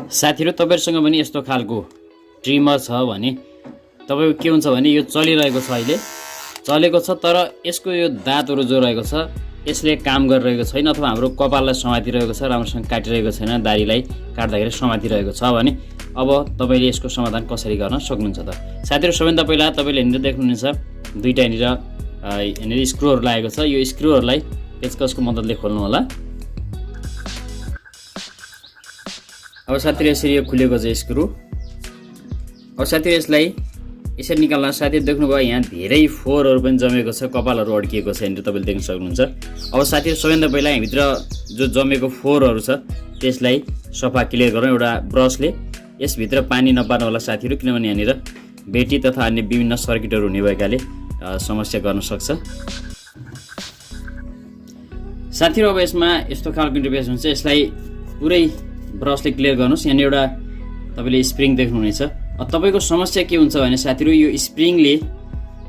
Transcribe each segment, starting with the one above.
साथीहरु तपाईहरुसँग पनि यस्तो खालको ट्रिमर छ भने तपाईको के हुन्छ भने यो चलिरहेको छ अहिले चलेको छ तर यसको यो दाँतहरु जो रहेको छ यसले काम गरिरहेको छैन अथवा हाम्रो कपाललाई समातिरहेको छ राम्रोसँग काटिरहेको छैन दाढीलाई काट्दाखेरि समातिरहेको छ भने अब तपाईले यसको समाधान कसरी गर्न सक्नुहुन्छ त साथीहरु सबैभन्दा पहिला तपाईले हेरेर देख्नुहुन्छ दुईटा यहाँनिर स्क्रूहरु लागेको छ यो स्क्रूहरुलाई पेचकसको मद्दतले खोल्नु होला अब साथीहरु यसरी यो खुलेको छ स्क्रू अब साथीहरु यसलाई यसरी निकाल्न साथीहरु देख्नुभयो यहाँ धेरै फोरहरु पनि जमेको छ कपालहरु अड्किएको छ यहाँनिर तपाईले देख्न सक्नुहुन्छ अब साथीहरु सबैभन्दा पहिला यहाँ भित्र जो जमेको फोरहरु छ त्यसलाई सफा क्लियर गरौँ एउटा ब्रसले यस भित्र पानी नपार्नु होला साथीहरु किनभने यहाँनिर बेटी तथा अन्य विभिन्न सर्किटहरु हुने भएकाले समस्या गर्न सक्छ साथीहरु अब यसमा यस्तो खालको इन्टरफेस हुन्छ यसलाई पुरै ब्रसले क्लियर गर्नुस् यहाँ एउटा तपाईले स्प्रिङ देख्नुहुनेछ तपाईको समस्या के हुन्छ भने साथीहरु यो स्प्रिङले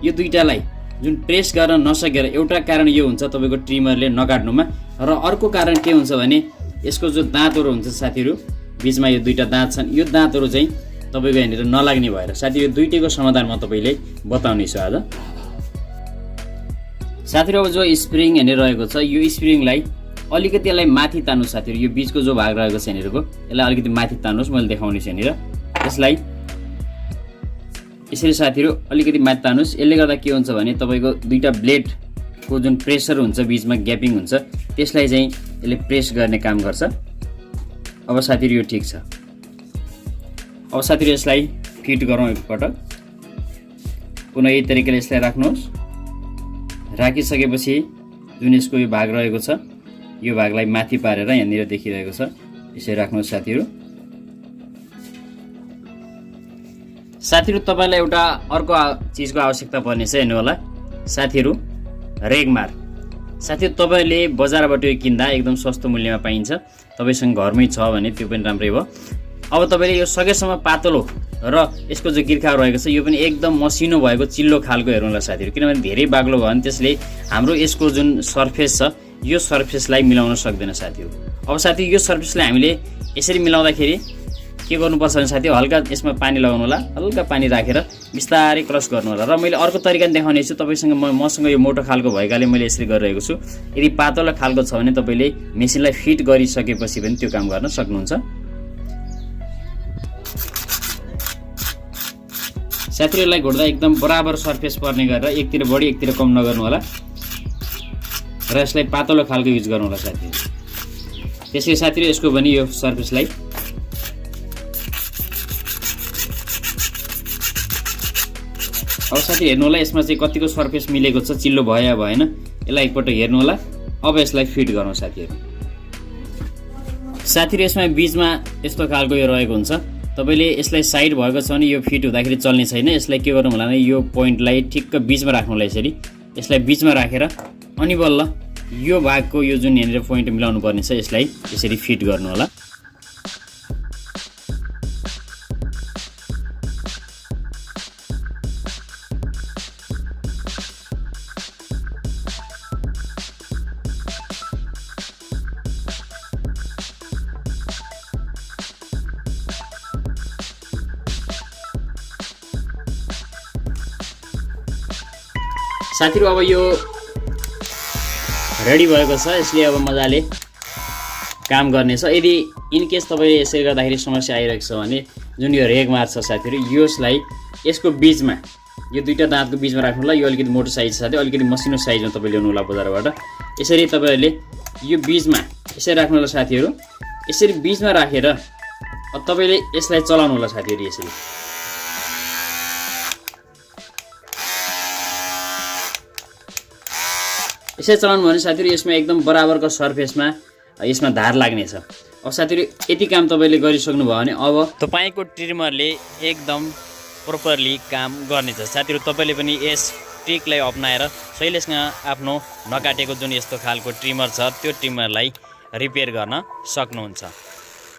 यो दुईटालाई जुन प्रेस गर्न नसकेर एउटा कारण यो हुन्छ तपाईको ट्रिमरले नकाट्नुमा र अर्को कारण के हुन्छ भने यसको जो दाँतहरु हुन्छ साथीहरु बीचमा यो दुईटा दाँत छन् यो दाँतहरु चाहिँ तपाईको यहाँनिर नलाग्ने भएर साथीहरु यो दुईटैको समाधान म तपाईले बताउने छु आज साथीहरु अब जो स्प्रिङ यहाँनिर रहेको छ यो स्प्रिङलाई अलिकति यसलाई माथि तान्नु साथीहरु यो बीचको जो भाग रहेको छ यहाँनिरको यसलाई अलिकति माथि तान्नुस् मैले देखाउने छु यहाँनिर यसलाई यसरी साथीहरु अलिकति माथि तान्नुस् यसले गर्दा के हुन्छ भने तपाईको दुईटा ब्लेडको जुन प्रेसर हुन्छ बीचमा ग्यापिङ हुन्छ त्यसलाई चाहिँ यसले प्रेस गर्ने काम गर्छ अब साथीहरु यो ठीक छ अब साथीहरु यसलाई फिट गरौँ एकपटक पुनः यही तरिकाले यसलाई राख्नुस् राखिसकेपछि जुन यसको यो भाग रहेको छ यो भागलाई माथि पारेर यहाँनिर देखिरहेको छ यसरी राख्नुस् साथीहरु साथीहरु तपाईलाई एउटा अर्को चीजको आवश्यकता पर्नेछ हेर्नु होला साथीहरु रेगमार साथीहरु तपाईले बजारबाट यो किन्दा एकदम सस्तो मूल्यमा पाइन्छ तपाईसँग घरमै छ भने त्यो पनि राम्रै हो अब तपाईले यो सकेसम्म पातलो र यसको जो गिर्खा रहेको छ यो पनि एकदम मसिनो भएको चिल्लो खालको हेर्नु होला साथीहरु किनभने धेरै बाक्लो भयो भने त्यसले हाम्रो यसको जुन सर्फेस छ यो सर्फेसलाई मिलाउन सक्दैन साथीहरु अब साथी यो सर्फेसलाई हामीले यसरी मिलाउँदाखेरि के गर्नुपर्छ भने साथी हल्का यसमा पानी लगाउनु होला हल्का पानी राखेर बिस्तारै क्रस गर्नु होला र मैले अर्को तरिका देखाउने छु तपाईसँग मसँग यो मोटो खालको भएकाले मैले यसरी गरिरहेको छु यदि पातलो खालको छ भने तपाईले मेसिनलाई फिट गरिसकेपछि पनि त्यो काम गर्न सक्नुहुन्छ साथीहरुलाई घोड्दा एकदम बराबर सर्फेस पर्ने गरेर एकतिर बढी एकतिर कम नगर्नु होला र यसलाई पातलो खालको युज गर्नु होला साथीहरु त्यसै साथीहरु यसको पनि यो सर्फेसलाई अब साथी हेर्नु होला यसमा चाहिँ कतिको सर्फेस मिलेको छ चिल्लो भयो भएन यसलाई एकपटक हेर्नु होला अब यसलाई फिट गरौँ साथीहरु यसमा बीचमा यस्तो खालको यो रहेको हुन्छ तपाईले यसलाई साइड भएको छ भने यो फिट हुँदाखेरि चल्ने छैन यसलाई के गर्नु होला भने यो पोइन्टलाई ठिक्क बीचमा राख्नु होला यसरी यसलाई बीचमा राखेर अनि बल्ल यो भागको यो जुन यहाँनिर पोइन्ट मिलाउनु पर्ने छ यसलाई यसरी फिट गर्नु होला साथीहरु अब यो रेडी भएको छ यसले अब मजाले काम गर्नेछ यदि इन केस तपाईले यसरी गर्दाखेरि समस्या आइरहेको छ भने जुन यो रेगमार छ साथीहरु यसलाई यसको बीचमा यो दुईटा दाँतको बीचमा राख्नु होला यो अलिकति मोटो साइज छ साथी अलिकति मसिनो साइजमा तपाईले ल्याउनु होला बजारबाट यसरी तपाईहरुले यो बीचमा यसरी राख्नु होला साथीहरु यसरी बीचमा राखेर तपाईले यसलाई चलाउनु होला साथीहरु यसरी यसै चलाउनु भने साथीहरु यसमा एकदम बराबरको सर्फेसमा यसमा धार लाग्ने छ अब साथीहरु यति काम तपाईले गरिसक्नु भयो भने अब तपाईको ट्रिमरले एकदम प्रोपरली काम गर्नेछ साथीहरु तपाईले पनि यस ट्रिकलाई अपनाएर सहिलेसँग आफ्नो नकाटेको जुन यस्तो खालको ट्रिमर छ त्यो ट्रिमरलाई रिपेयर गर्न सक्नुहुन्छ